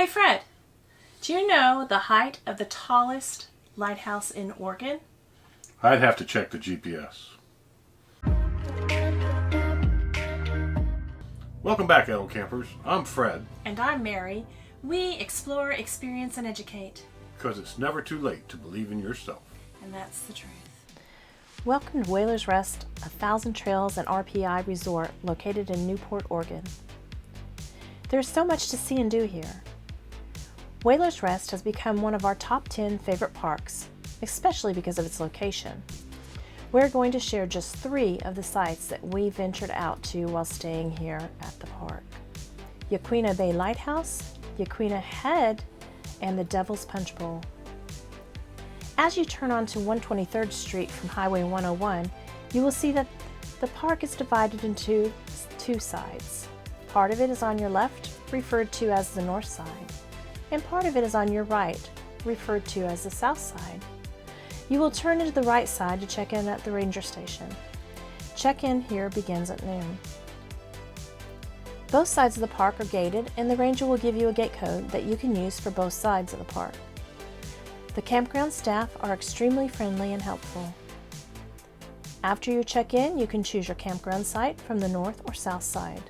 Hey Fred, do you know the height of the tallest lighthouse in Oregon? I'd have to check the GPS. Welcome back, EdelKampers. I'm Fred. And I'm Mary. We explore, experience, and educate. Because it's never too late to believe in yourself. And that's the truth. Welcome to Whalers Rest, a 1,000 Trails and RPI resort located in Newport, Oregon. There's so much to see and do here. Whalers Rest has become one of our top 10 favorite parks, especially because of its location. We're going to share just 3 of the sites that we ventured out to while staying here at the park. Yaquina Bay Lighthouse, Yaquina Head, and the Devil's Punchbowl. As you turn onto 123rd Street from Highway 101, you will see that the park is divided into 2 sides. Part of it is on your left, referred to as the north side, and part of it is on your right, referred to as the south side. You will turn into the right side to check in at the ranger station. Check-in here begins at noon. Both sides of the park are gated, and the ranger will give you a gate code that you can use for both sides of the park. The campground staff are extremely friendly and helpful. After you check in, you can choose your campground site from the north or south side.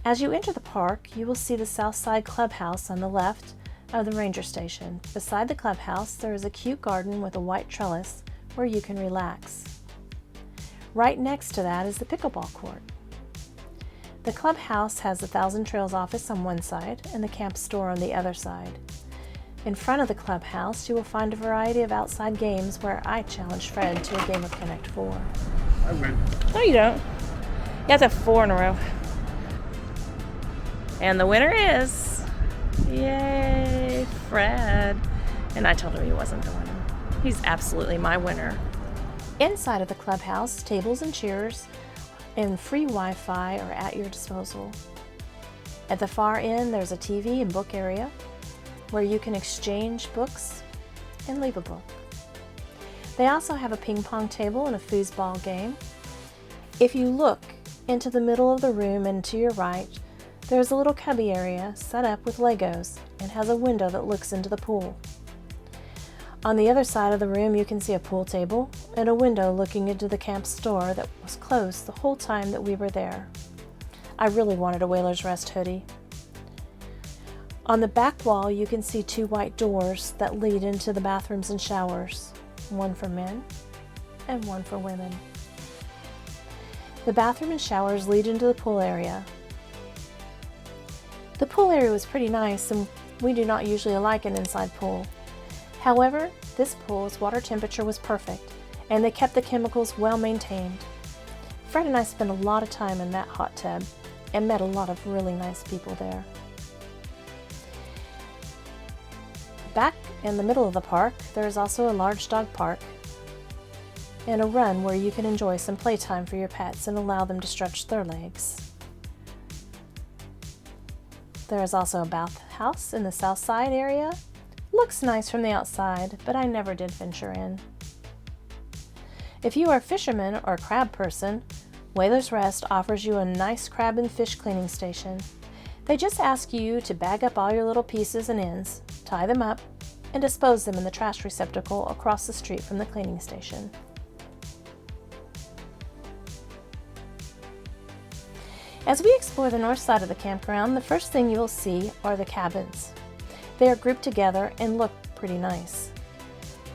As you enter the park, you will see the south side clubhouse on the left of the ranger station. Beside the clubhouse, there is a cute garden with a white trellis where you can relax. Right next to that is the pickleball court. The clubhouse has the 1,000 Trails office on one side and the camp store on the other side. In front of the clubhouse, you will find a variety of outside games where I challenged Fred to a game of Connect 4. I win. No, you don't. You have to have 4 in a row. And the winner is, yay, Fred. And I told him he wasn't the winner. He's absolutely my winner. Inside of the clubhouse, tables and chairs and free Wi-Fi are at your disposal. At the far end, there's a TV and book area where you can exchange books and leave a book. They also have a ping pong table and a foosball game. If you look into the middle of the room and to your right, there's a little cubby area set up with Legos and has a window that looks into the pool. On the other side of the room, you can see a pool table and a window looking into the camp store that was closed the whole time that we were there. I really wanted a Whalers Rest hoodie. On the back wall, you can see 2 white doors that lead into the bathrooms and showers, one for men and one for women. The bathroom and showers lead into the pool area. The pool area was pretty nice, and we do not usually like an inside pool. However, this pool's water temperature was perfect, and they kept the chemicals well maintained. Fred and I spent a lot of time in that hot tub and met a lot of really nice people there. Back in the middle of the park, there is also a large dog park and a run where you can enjoy some playtime for your pets and allow them to stretch their legs. There is also a bathhouse in the south side area. Looks nice from the outside, but I never did venture in. If you are a fisherman or a crab person, Whalers Rest offers you a nice crab and fish cleaning station. They just ask you to bag up all your little pieces and ends, tie them up, and dispose them in the trash receptacle across the street from the cleaning station. As we explore the north side of the campground, the first thing you will see are the cabins. They are grouped together and look pretty nice.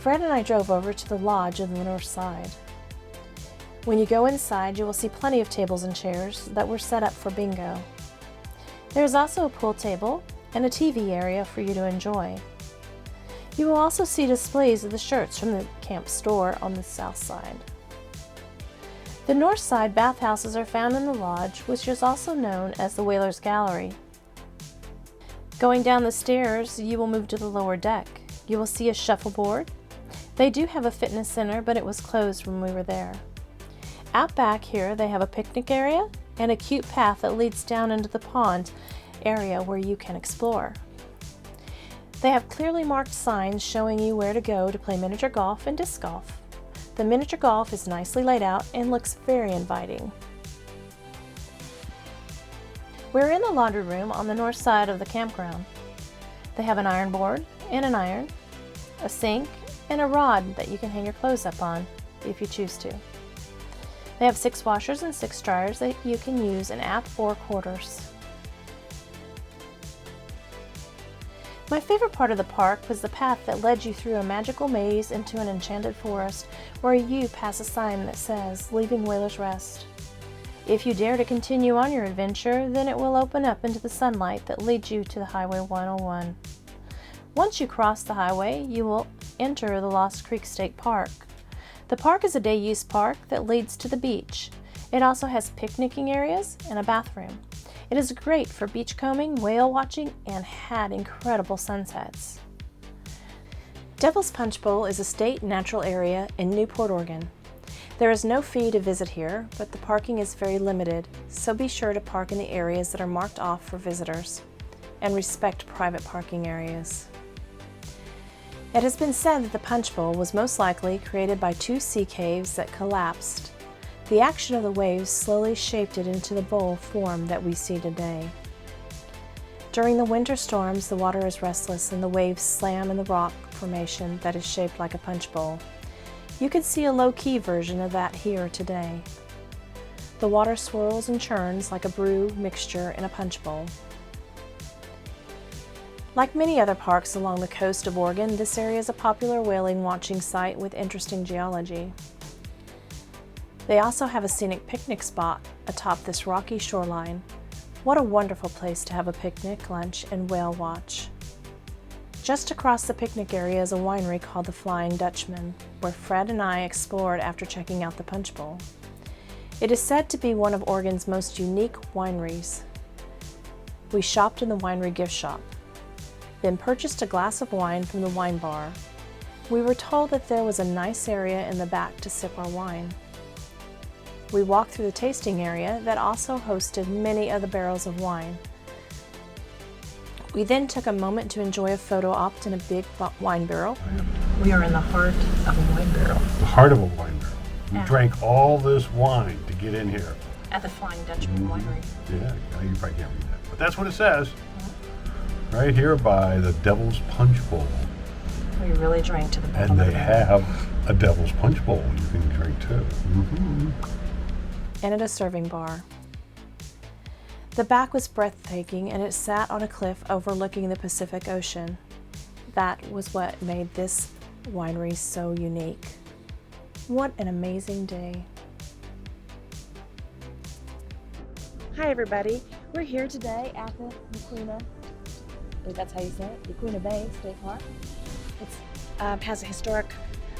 Fred and I drove over to the lodge on the north side. When you go inside, you will see plenty of tables and chairs that were set up for bingo. There is also a pool table and a TV area for you to enjoy. You will also see displays of the shirts from the camp store on the south side. The north side bathhouses are found in the lodge, which is also known as the Whalers Gallery. Going down the stairs, you will move to the lower deck. You will see a shuffleboard. They do have a fitness center, but it was closed when we were there. Out back here, they have a picnic area and a cute path that leads down into the pond area where you can explore. They have clearly marked signs showing you where to go to play miniature golf and disc golf. The miniature golf is nicely laid out and looks very inviting. We're in the laundry room on the north side of the campground. They have an iron board and an iron, a sink, and a rod that you can hang your clothes up on if you choose to. They have 6 washers and 6 dryers that you can use in aft or quarters. My favorite part of the park was the path that led you through a magical maze into an enchanted forest where you pass a sign that says, "Leaving Whalers Rest." If you dare to continue on your adventure, then it will open up into the sunlight that leads you to the Highway 101. Once you cross the highway, you will enter the Lost Creek State Park. The park is a day-use park that leads to the beach. It also has picnicking areas and a bathroom. It is great for beachcombing, whale watching, and had incredible sunsets. Devil's Punchbowl is a state natural area in Newport, Oregon. There is no fee to visit here, but the parking is very limited, so be sure to park in the areas that are marked off for visitors and respect private parking areas. It has been said that the Punchbowl was most likely created by 2 sea caves that collapsed. The action of the waves slowly shaped it into the bowl form that we see today. During the winter storms, the water is restless and the waves slam in the rock formation that is shaped like a punch bowl. You can see a low-key version of that here today. The water swirls and churns like a brew mixture in a punch bowl. Like many other parks along the coast of Oregon, this area is a popular whaling watching site with interesting geology. They also have a scenic picnic spot atop this rocky shoreline. What a wonderful place to have a picnic, lunch, and whale watch. Just across the picnic area is a winery called the Flying Dutchman, where Fred and I explored after checking out the Punch Bowl. It is said to be one of Oregon's most unique wineries. We shopped in the winery gift shop, then purchased a glass of wine from the wine bar. We were told that there was a nice area in the back to sip our wine. We walked through the tasting area that also hosted many of the barrels of wine. We then took a moment to enjoy a photo op in a big wine barrel. We are in the heart of a wine barrel. The heart of a wine barrel. We drank all this wine to get in here. At the Flying Dutchman Winery. Yeah, you probably can't read that. But that's what it says. Right here by the Devil's Punch Bowl. We really drank to the bottom. And they have a Devil's Punch Bowl you can drink too. And at a serving bar. The back was breathtaking and it sat on a cliff overlooking the Pacific Ocean. That was what made this winery so unique. What an amazing day. Hi everybody, we're here today at the Yaquina, I believe that's how you say it, Yaquina Bay State Park. It has a historic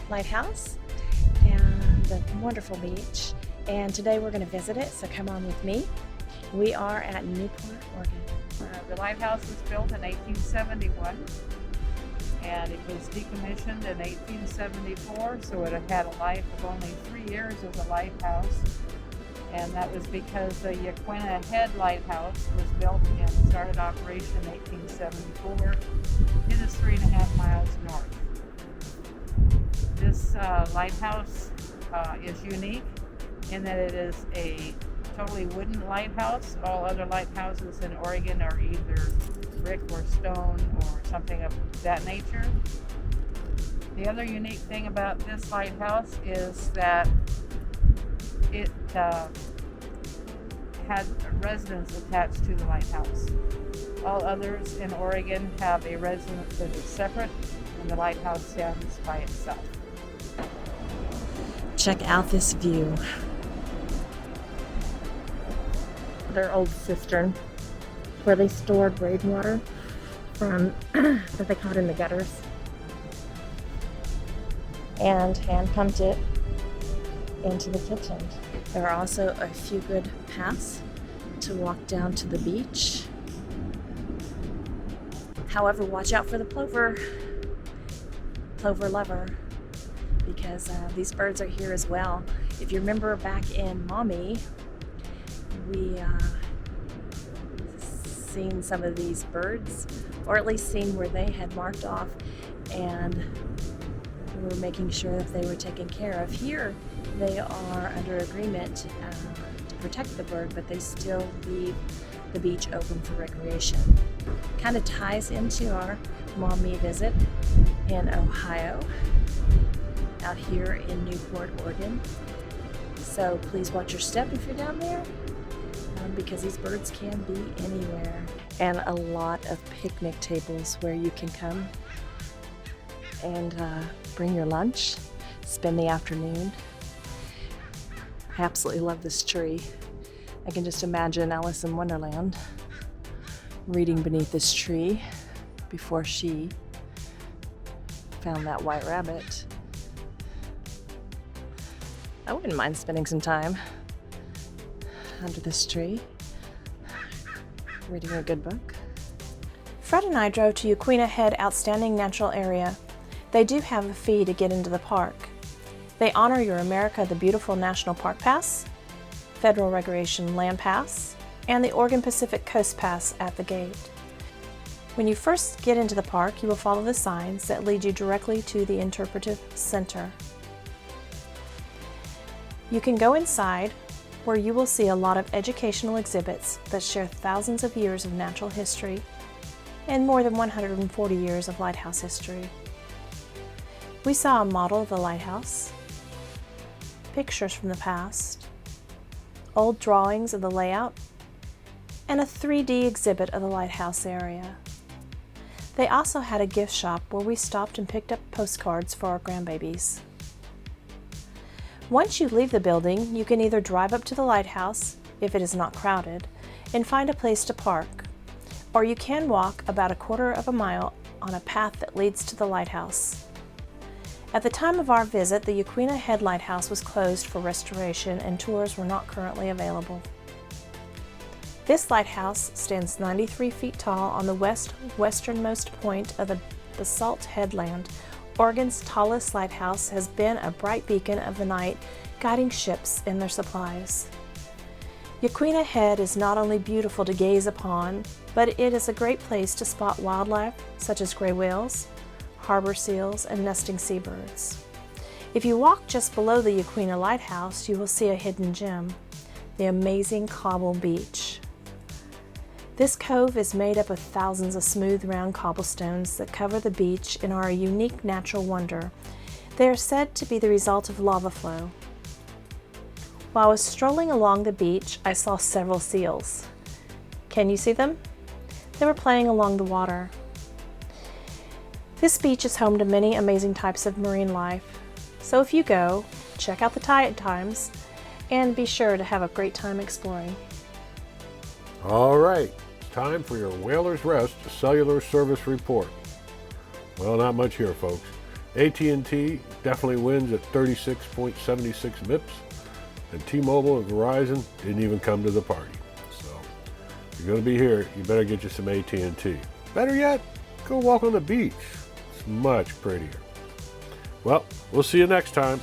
lighthouse and a wonderful beach. And today we're going to visit it, so come on with me. We are at Newport, Oregon. The lighthouse was built in 1871 and it was decommissioned in 1874, so it had a life of only 3 years as a lighthouse. And that was because the Yaquina Head Lighthouse was built and started operation in 1874. It is 3.5 miles north. This lighthouse is unique in that it is a totally wooden lighthouse. All other lighthouses in Oregon are either brick or stone or something of that nature. The other unique thing about this lighthouse is that it had a residence attached to the lighthouse. All others in Oregon have a residence that is separate, and the lighthouse stands by itself. Check out this view. Their old cistern where they stored rainwater from that they caught in the gutters and hand pumped it into the kitchen. There are also a few good paths to walk down to the beach. However, watch out for the plover lover, because these birds are here as well. If you remember back in Mommy, we seen some of these birds, or at least seen where they had marked off, and we were making sure that they were taken care of. Here, they are under agreement to protect the bird, but they still leave the beach open for recreation. Kind of ties into our Mom-Me visit in Ohio, out here in Newport, Oregon. So please watch your step if you're down there, because these birds can be anywhere. And a lot of picnic tables where you can come and bring your lunch, spend the afternoon. I absolutely love this tree. I can just imagine Alice in Wonderland reading beneath this tree before she found that white rabbit. I wouldn't mind spending some time under this tree, reading a good book. Fred and I drove to Yaquina Head Outstanding Natural Area. They do have a fee to get into the park. They honor your America the Beautiful National Park Pass, Federal Recreation Land Pass, and the Oregon Pacific Coast Pass at the gate. When you first get into the park, you will follow the signs that lead you directly to the Interpretive Center. You can go inside, where you will see a lot of educational exhibits that share thousands of years of natural history and more than 140 years of lighthouse history. We saw a model of the lighthouse, pictures from the past, old drawings of the layout, and a 3D exhibit of the lighthouse area. They also had a gift shop where we stopped and picked up postcards for our grandbabies. Once you leave the building, you can either drive up to the lighthouse, if it is not crowded, and find a place to park, or you can walk about a quarter of a mile on a path that leads to the lighthouse. At the time of our visit, the Yaquina Head Lighthouse was closed for restoration and tours were not currently available. This lighthouse stands 93 feet tall on the westernmost point of the Basalt Headland. Oregon's tallest lighthouse has been a bright beacon of the night, guiding ships and their supplies. Yaquina Head is not only beautiful to gaze upon, but it is a great place to spot wildlife such as gray whales, harbor seals, and nesting seabirds. If you walk just below the Yaquina Lighthouse, you will see a hidden gem, the amazing Cobble Beach. This cove is made up of thousands of smooth, round cobblestones that cover the beach and are a unique natural wonder. They are said to be the result of lava flow. While I was strolling along the beach, I saw several seals. Can you see them? They were playing along the water. This beach is home to many amazing types of marine life. So if you go, check out the tide times and be sure to have a great time exploring. All right, time for your Whaler's Rest Cellular Service Report. Well, not much here, folks. AT&T definitely wins at 36.76 MIPS, and T-Mobile and Verizon didn't even come to the party. So, if you're going to be here, you better get you some AT&T. Better yet, go walk on the beach. It's much prettier. Well, we'll see you next time.